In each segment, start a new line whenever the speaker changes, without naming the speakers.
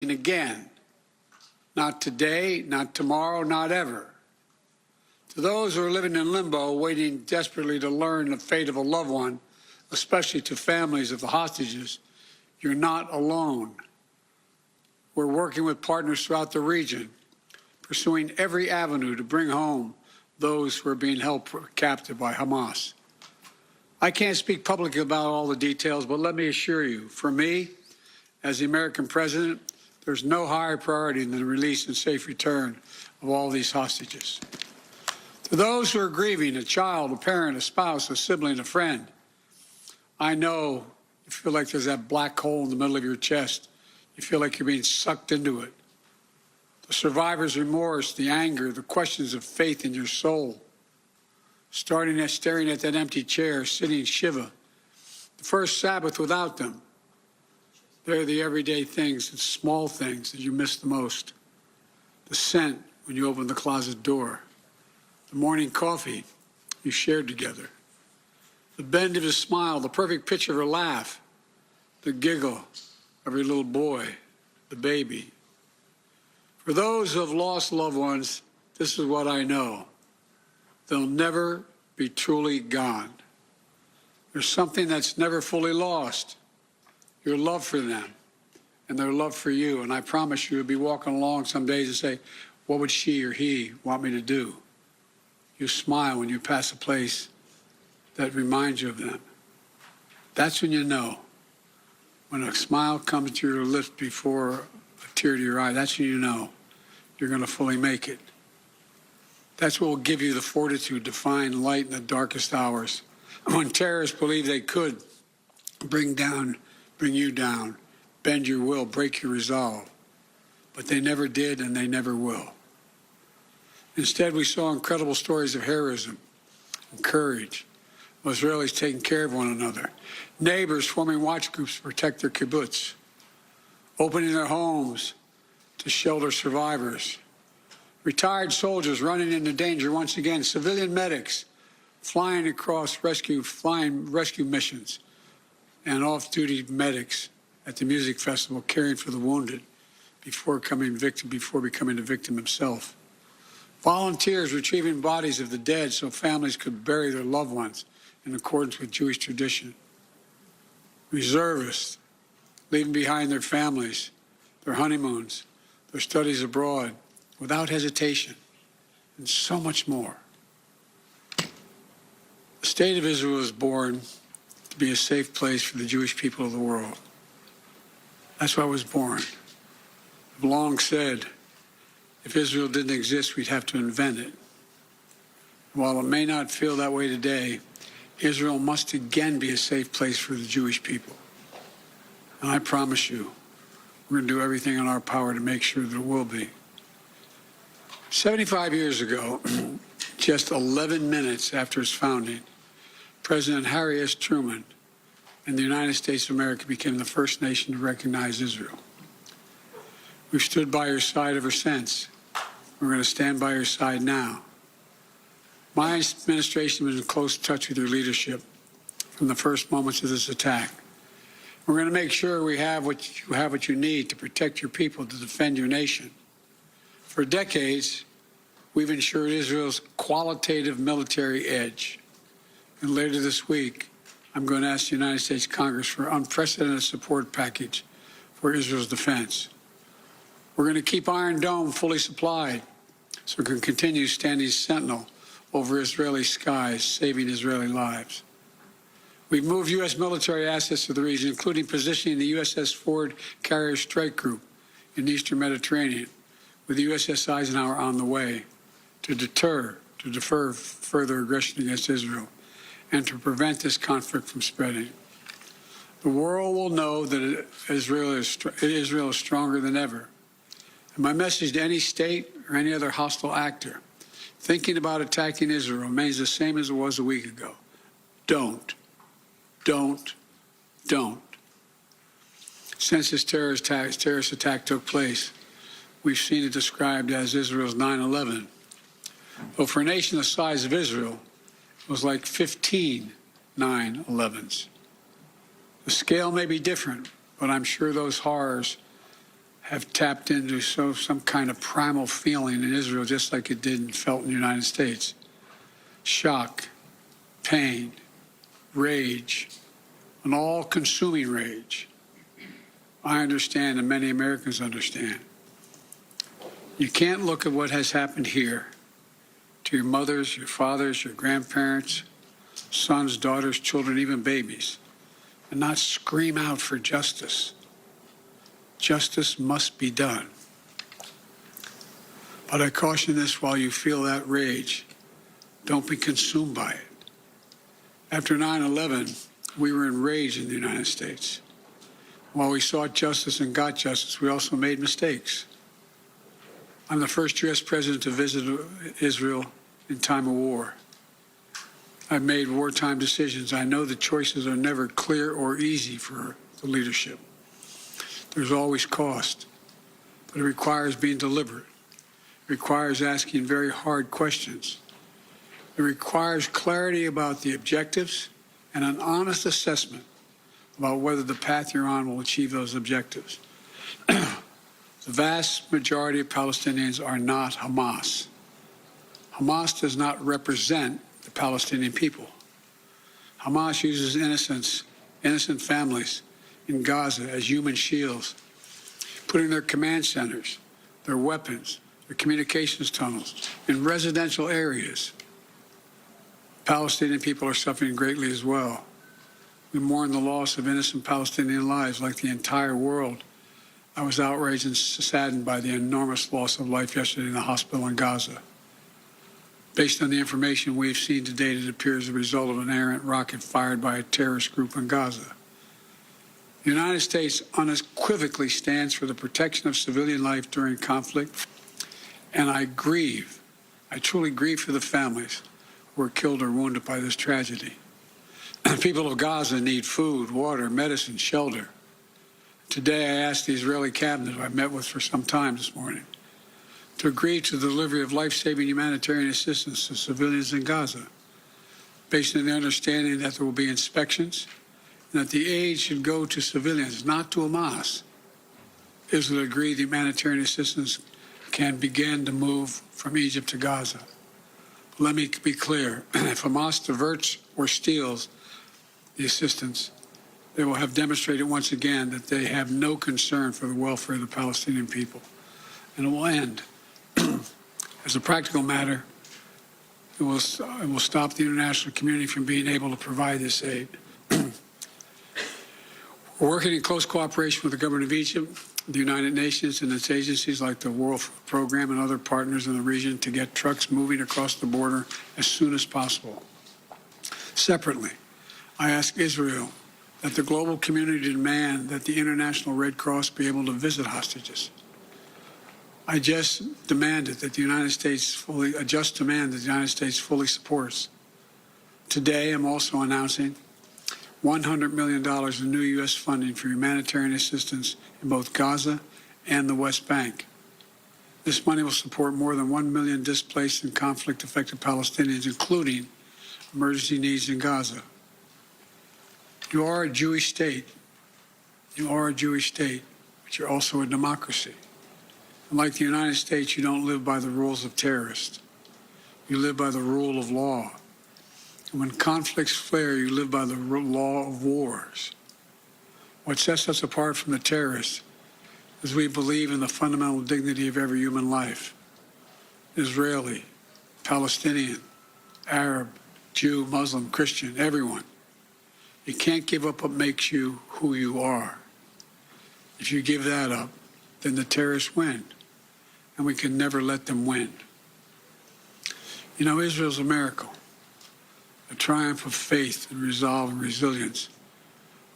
again. Not today, not tomorrow, not ever. To those who are living in limbo, waiting desperately to learn the fate of a loved one, especially to families of the hostages, you're not alone. We're working with partners throughout the region, pursuing every avenue to bring home those who are being held captive by Hamas. I can't speak publicly about all the details, but let me assure you, for me, as the American president, there's no higher priority than the release and safe return of all these hostages. To those who are grieving, a child, a parent, a spouse, a sibling, a friend, I know you feel like there's that black hole in the middle of your chest. You feel like you're being sucked into it. The survivor's remorse, the anger, the questions of faith in your soul, staring at that empty chair, sitting Shiva, the first Sabbath without them. They're the everyday things, the small things that you miss the most. The scent when you open the closet door. The morning coffee you shared together. The bend of his smile, the perfect pitch of her laugh. The giggle of your little boy, the baby. For those who have lost loved ones, this is what I know. They'll never be truly gone. There's something that's never fully lost. Your love for them and their love for you. And I promise you, you'll be walking along some days and say, what would she or he want me to do? You smile when you pass a place that reminds you of them. That's when you know. When a smile comes to your lips before a tear to your eye, that's when you know you're going to fully make it. That's what will give you the fortitude to find light in the darkest hours. When terrorists believe they could bring you down, bend your will, break your resolve. But they never did, and they never will. Instead, we saw incredible stories of heroism and courage, Israelis taking care of one another, neighbors forming watch groups to protect their kibbutz, opening their homes to shelter survivors, retired soldiers running into danger once again, civilian medics flying across rescue missions, and off-duty medics at the music festival caring for the wounded before becoming the victim himself. Volunteers retrieving bodies of the dead so families could bury their loved ones in accordance with Jewish tradition. Reservists leaving behind their families, their honeymoons, their studies abroad without hesitation, and so much more. The State of Israel was born to be a safe place for the Jewish people of the world. That's why I was born. I've long said, if Israel didn't exist, we'd have to invent it. While it may not feel that way today, Israel must again be a safe place for the Jewish people. And I promise you, we're going to do everything in our power to make sure that it will be. 75 years ago, just 11 minutes after its founding, President Harry S. Truman and the United States of America became the first nation to recognize Israel. We've stood by your side ever since. We're going to stand by your side now. My administration was in close touch with your leadership from the first moments of this attack. We're going to make sure you have what you need to protect your people, to defend your nation. For decades, we've ensured Israel's qualitative military edge. And later this week, I'm going to ask the United States Congress for an unprecedented support package for Israel's defense. We're going to keep Iron Dome fully supplied so it can continue standing sentinel over Israeli skies, saving Israeli lives. We've moved U.S. military assets to the region, including positioning the USS Ford Carrier Strike Group in the Eastern Mediterranean, with the USS Eisenhower on the way to defer further aggression against Israel and to prevent this conflict from spreading. The world will know that Israel is stronger than ever. And my message to any state or any other hostile actor thinking about attacking Israel remains the same as it was a week ago. Don't. Since this terrorist attack took place, we've seen it described as Israel's 9/11. But for a nation the size of Israel, it was like 15 9/11s. The scale may be different, but I'm sure those horrors have tapped into some kind of primal feeling in Israel, just like it did and felt in the United States. Shock, pain, rage, an all-consuming rage. I understand, and many Americans understand. You can't look at what has happened here to your mothers, your fathers, your grandparents, sons, daughters, children, even babies, and not scream out for justice. Justice must be done. But I caution this: while you feel that rage, don't be consumed by it. After 9/11, we were enraged in the United States. While we sought justice and got justice, we also made mistakes. I'm the first U.S. president to visit Israel in time of war. I've made wartime decisions. I know the choices are never clear or easy for the leadership. There's always cost, but it requires being deliberate. It requires asking very hard questions. It requires clarity about the objectives and an honest assessment about whether the path you're on will achieve those objectives. The vast majority of Palestinians are not Hamas. Hamas does not represent the Palestinian people. Hamas uses innocent families in Gaza as human shields, putting their command centers, their weapons, their communications tunnels in residential areas. Palestinian people are suffering greatly as well. We mourn the loss of innocent Palestinian lives like the entire world. I was outraged and saddened by the enormous loss of life yesterday in the hospital in Gaza. Based on the information we've seen to date, it appears the result of an errant rocket fired by a terrorist group in Gaza. The United States unequivocally stands for the protection of civilian life during conflict, and I truly grieve for the families who were killed or wounded by this tragedy. People of Gaza need food, water, medicine, shelter. Today, I asked the Israeli cabinet, who I met with for some time this morning, to agree to the delivery of life-saving humanitarian assistance to civilians in Gaza, based on the understanding that there will be inspections and that the aid should go to civilians, not to Hamas. Israel agreed the humanitarian assistance can begin to move from Egypt to Gaza. But let me be clear: if Hamas diverts or steals the assistance, they will have demonstrated once again that they have no concern for the welfare of the Palestinian people. And it will end. As a practical matter, it will stop the international community from being able to provide this aid. We're working in close cooperation with the government of Egypt, the United Nations, and its agencies like the World Food Program and other partners in the region to get trucks moving across the border as soon as possible. Separately, I ask Israel that the global community demand that the International Red Cross be able to visit hostages. I just demanded that the United States fully supports. Today, I'm also announcing $100 million in new U.S. funding for humanitarian assistance in both Gaza and the West Bank. This money will support more than 1 million displaced and conflict-affected Palestinians, including emergency needs in Gaza. You are a Jewish state. You are a Jewish state, but you're also a democracy. And like the United States, you don't live by the rules of terrorists. You live by the rule of law. And when conflicts flare, you live by the law of wars. What sets us apart from the terrorists is we believe in the fundamental dignity of every human life. Israeli, Palestinian, Arab, Jew, Muslim, Christian, everyone. You can't give up what makes you who you are. If you give that up, then the terrorists win, and we can never let them win. You know, Israel's a miracle, a triumph of faith and resolve and resilience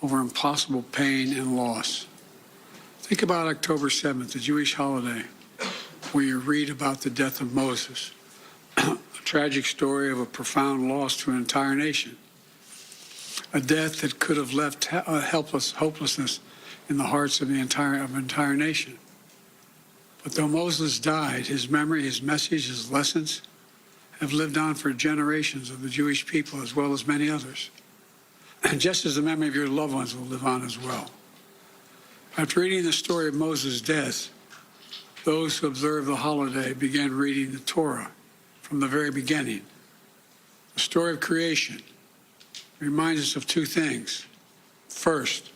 over impossible pain and loss. Think about October 7th, the Jewish holiday, where you read about the death of Moses, a tragic story of a profound loss to an entire nation, a death that could have left hopelessness in the hearts of the entire nation. But though Moses died, his memory, his message, his lessons have lived on for generations of the Jewish people, as well as many others. And just as the memory of your loved ones will live on as well. After reading the story of Moses' death, those who observed the holiday began reading the Torah from the very beginning. The story of creation reminds us of two things. First,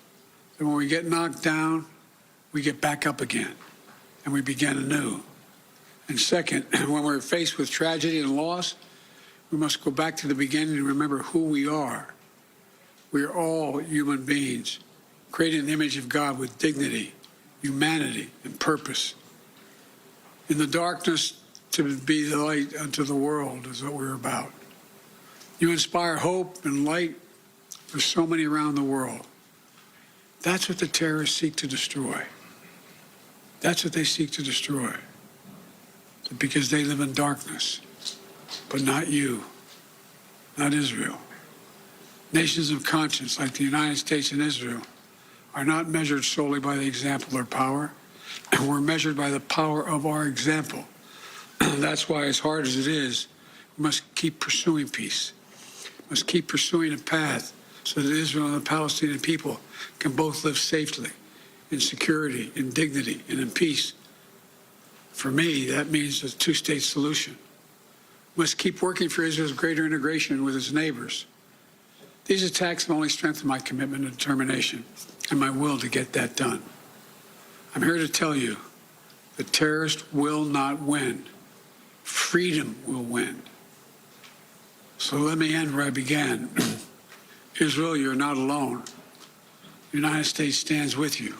that when we get knocked down, we get back up again, and we begin anew. And second, when we're faced with tragedy and loss, we must go back to the beginning and remember who we are. We are all human beings, created in the image of God with dignity, humanity, and purpose. In the darkness, to be the light unto the world is what we're about. You inspire hope and light for so many around the world. That's what the terrorists seek to destroy. That's what they seek to destroy. Because they live in darkness. But not you, not Israel. Nations of conscience like the United States and Israel are not measured solely by the example or power, and we're measured by the power of our example. That's why, as hard as it is, we must keep pursuing peace. We must keep pursuing a path so that Israel and the Palestinian people can both live safely, in security, in dignity, and in peace. For me, that means a two-state solution. We must keep working for Israel's greater integration with its neighbors. These attacks have only strengthened my commitment and determination and my will to get that done. I'm here to tell you the terrorists will not win. Freedom will win. So let me end where I began. Israel, you're not alone. The United States stands with you.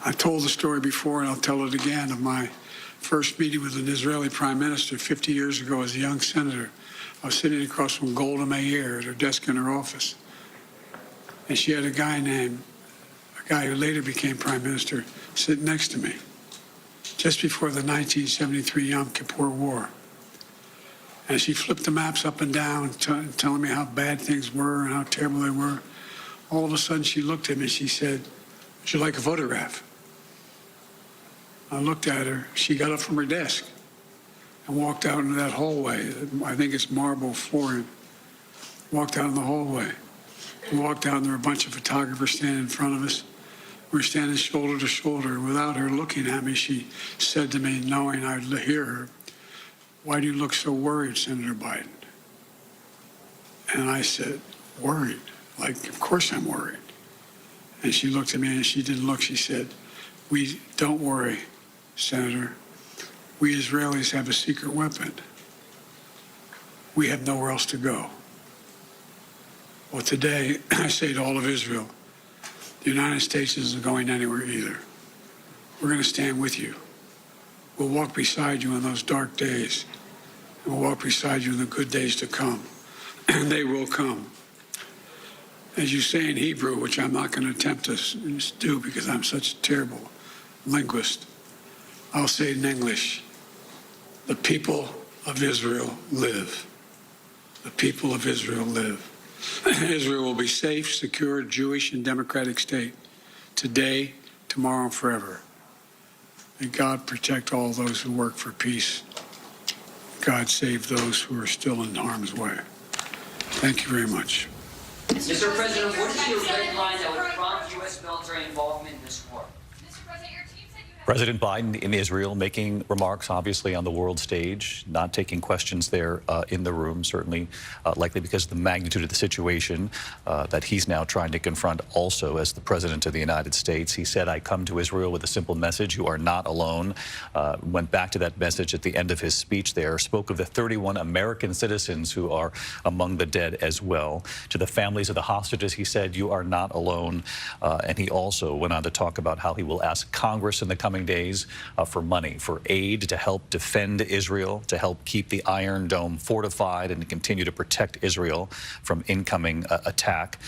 I've told the story before, and I'll tell it again, of my first meeting with an Israeli prime minister 50 years ago as a young senator. I was sitting across from Golda Meir at her desk in her office. And she had a guy who later became prime minister, sit next to me, just before the 1973 Yom Kippur War. And she flipped the maps up and down, telling me how bad things were and how terrible they were. All of a sudden, she looked at me and she said, "Would you like a photograph?" I looked at her. She got up from her desk and walked out into that hallway. I think it's marble flooring. Walked out in the hallway. We walked out and there were a bunch of photographers standing in front of us. We were standing shoulder to shoulder. Without her looking at me, she said to me, knowing I'd hear her, "Why do you look so worried, Senator Biden?" And I said, "Worried? Like, of course I'm worried." And she looked at me and she didn't look. She said, "We don't worry, Senator. We Israelis have a secret weapon. We have nowhere else to go." Well, today, I say to all of Israel, the United States isn't going anywhere either. We're going to stand with you. We'll walk beside you in those dark days, and we'll walk beside you in the good days to come. And they will come. As you say in Hebrew, which I'm not going to attempt to do because I'm such a terrible linguist, I'll say it in English. The people of Israel live. The people of Israel live. Israel will be safe, secure, Jewish, and democratic state today, tomorrow, and forever. May God protect all those who work for peace. God save those who are still in harm's way. Thank you very much.
Mr. President, what is your red line that would prompt U.S. military involvement in this war?
President Biden in Israel making remarks, obviously, on the world stage, not taking questions there in the room, certainly likely because of the magnitude of the situation that he's now trying to confront also as the President of the United States. He said, "I come to Israel with a simple message. You are not alone." Went back to that message at the end of his speech there, spoke of the 31 American citizens who are among the dead as well. To the families of the hostages, he said, "You are not alone." And he also went on to talk about how he will ask Congress in the coming days for money, for aid to help defend Israel, to help keep the Iron Dome fortified and to continue to protect Israel from incoming attack.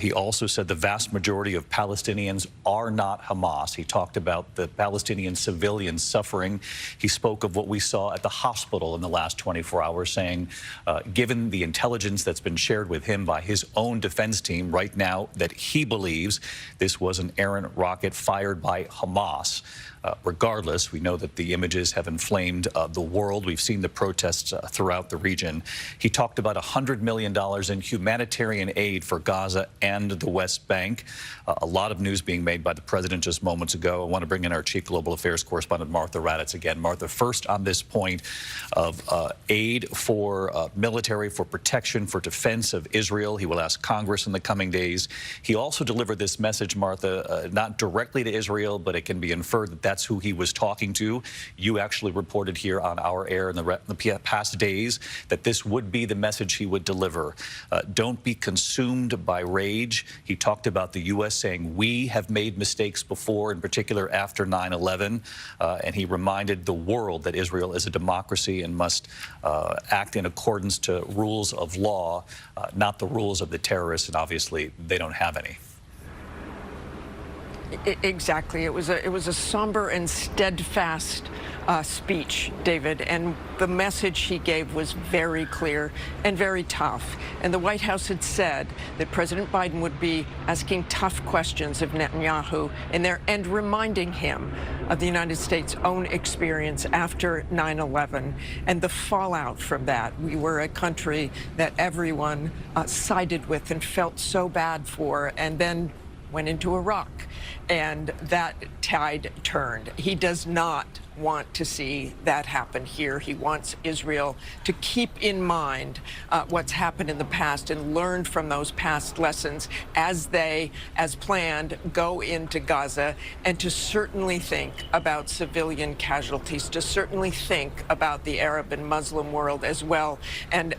He also said the vast majority of Palestinians are not Hamas. He talked about the Palestinian civilians suffering. He spoke of what we saw at the hospital in the last 24 hours, saying, given the intelligence that's been shared with him by his own defense team right now, that he believes this was an errant rocket fired by Hamas. Regardless, we know that the images have inflamed the world. We've seen the protests throughout the region. He talked about $100 million in humanitarian aid for Gaza and the West Bank. A lot of news being made by the president just moments ago. I want to bring in our chief global affairs correspondent, Martha Raddatz, again. Martha, first on this point of aid for military, for protection, for defense of Israel. He will ask Congress in the coming days. He also delivered this message, Martha, not directly to Israel, but it can be inferred that that's who he was talking to. You actually reported here on our air in the past days that this would be the message he would deliver. Don't be consumed by rage. He talked about the U.S. saying we have made mistakes before, in particular after 9/11, and he reminded the world that Israel is a democracy and must act in accordance to rules of law, not the rules of the terrorists, and obviously they don't have any.
Exactly. It was a somber and steadfast speech, David, and the message he gave was very clear and very tough. And the White House had said that President Biden would be asking tough questions of Netanyahu and reminding him of the United States' own experience after 9/11 and the fallout from that. We were a country that everyone sided with and felt so bad for, and then went into Iraq, and that tide turned. He does not want to see that happen here. He wants Israel to keep in mind what's happened in the past and learn from those past lessons as they, as planned, go into Gaza, and to certainly think about civilian casualties, to certainly think about the Arab and Muslim world as well, and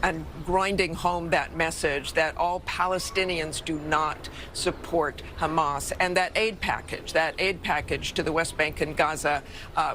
grinding home that message that all Palestinians do not support Hamas. And that aid package to the West Bank and Gaza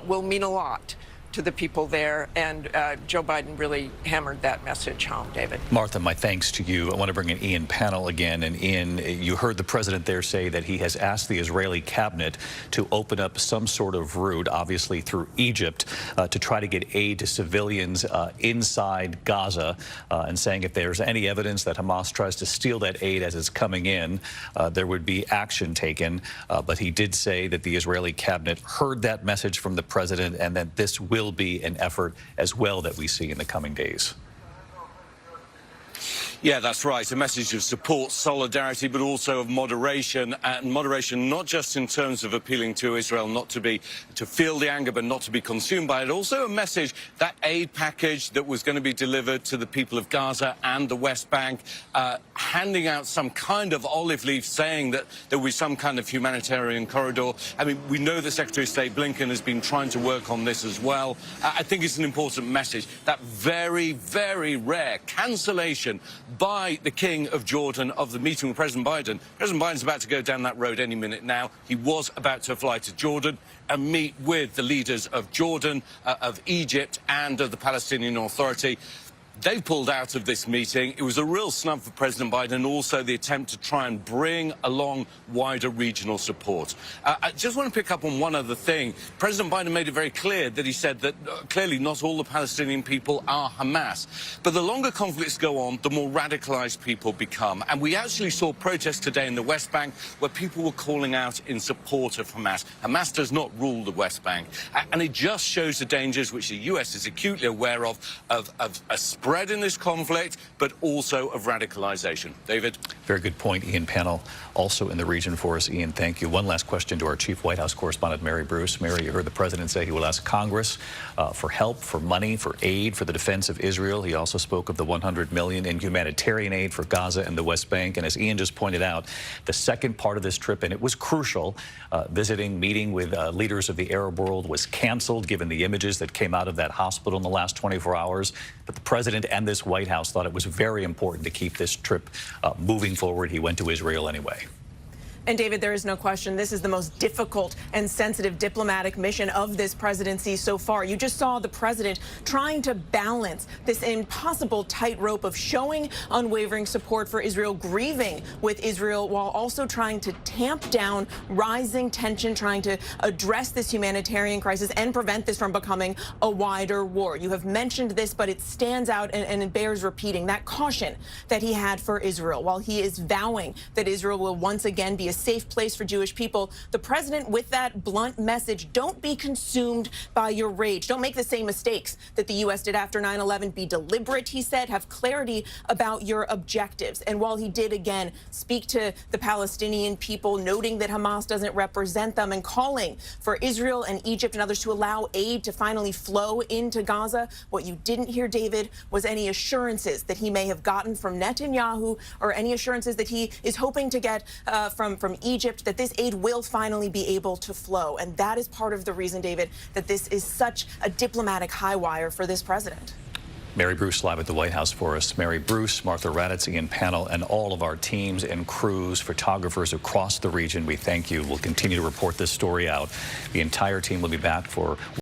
will mean a lot to the people there, and Joe Biden really hammered that message home, David.
Martha, my thanks to you. I want to bring in Ian Pannell again. And Ian, you heard the president there say that he has asked the Israeli cabinet to open up some sort of route, obviously through Egypt, to try to get aid to civilians inside Gaza, and saying if there's any evidence that Hamas tries to steal that aid as it's coming in, there would be action taken. But he did say that the Israeli cabinet heard that message from the president, and that this will be an effort as well that we see in the coming days.
Yeah, that's right. A message of support, solidarity, but also of moderation, and moderation not just in terms of appealing to Israel not to feel the anger, but not to be consumed by it. Also a message, that aid package that was going to be delivered to the people of Gaza and the West Bank, handing out some kind of olive leaf saying that there will be some kind of humanitarian corridor. I mean, we know that Secretary of State Blinken has been trying to work on this as well. I think it's an important message. That very, very rare cancellation by the King of Jordan of the meeting with President Biden. President Biden's about to go down that road any minute now. He was about to fly to Jordan and meet with the leaders of Jordan, of Egypt, and of the Palestinian Authority. They pulled out of this meeting. It was a real snub for President Biden, and also the attempt to try and bring along wider regional support. I just want to pick up on one other thing. President Biden made it very clear that he said that clearly not all the Palestinian people are Hamas. But the longer conflicts go on, the more radicalized people become. And we actually saw protests today in the West Bank where people were calling out in support of Hamas. Hamas does not rule the West Bank. And it just shows the dangers, which the US is acutely aware of a spread in this conflict, but also of radicalization. David?
Very good point, Ian Pannell, also in the region for us. Ian, thank you. One last question to our chief White House correspondent, Mary Bruce. Mary, you heard the president say he will ask Congress for help, for money, for aid, for the defense of Israel. He also spoke of the $100 million in humanitarian aid for Gaza and the West Bank. And as Ian just pointed out, the second part of this trip, and it was crucial, meeting with leaders of the Arab world, was canceled given the images that came out of that hospital in the last 24 hours. But the president and this White House thought it was very important to keep this trip moving forward. He went to Israel anyway.
And David, there is no question this is the most difficult and sensitive diplomatic mission of this presidency so far. You just saw the president trying to balance this impossible tightrope of showing unwavering support for Israel, grieving with Israel, while also trying to tamp down rising tension, trying to address this humanitarian crisis and prevent this from becoming a wider war. You have mentioned this, but it stands out and it bears repeating, that caution that he had for Israel, while he is vowing that Israel will once again be a a safe place for Jewish people. The president with that blunt message, don't be consumed by your rage. Don't make the same mistakes that the U.S. did after 9/11. Be deliberate, he said. Have clarity about your objectives. And while he did, again, speak to the Palestinian people, noting that Hamas doesn't represent them and calling for Israel and Egypt and others to allow aid to finally flow into Gaza, what you didn't hear, David, was any assurances that he may have gotten from Netanyahu or any assurances that he is hoping to get from Egypt that this aid will finally be able to flow. And that is part of the reason, David, that this is such a diplomatic high wire for this president.
Mary Bruce live at the White House for us. Mary Bruce, Martha Raddatz, Ian Panel, and all of our teams and crews, photographers across the region, we thank you. We'll continue to report this story out. The entire team will be back for